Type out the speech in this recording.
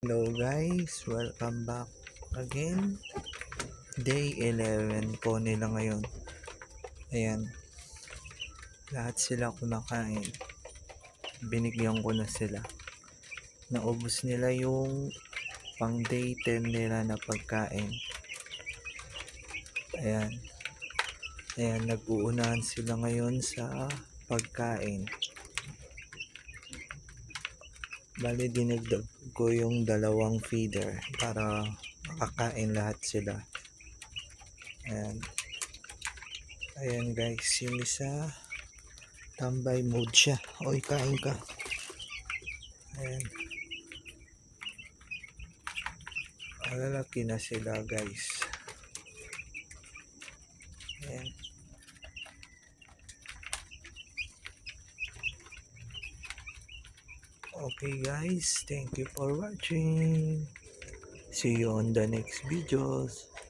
Hello guys, welcome back again. Day 11 po nila ngayon. Ayan, lahat sila kumakain. Binigyan ko na sila. Naubos nila yung pang day 10 nila na pagkain. Ayan, nag-uunahan sila ngayon sa pagkain. Bali dinagdag ko yung dalawang feeder para makakain lahat sila. Ayan guys, yung isa tambay mode siya. Oy, kain ka. Ayan, malalaki na sila guys. Ayan. Okay guys, thank you for watching. See you on the next videos.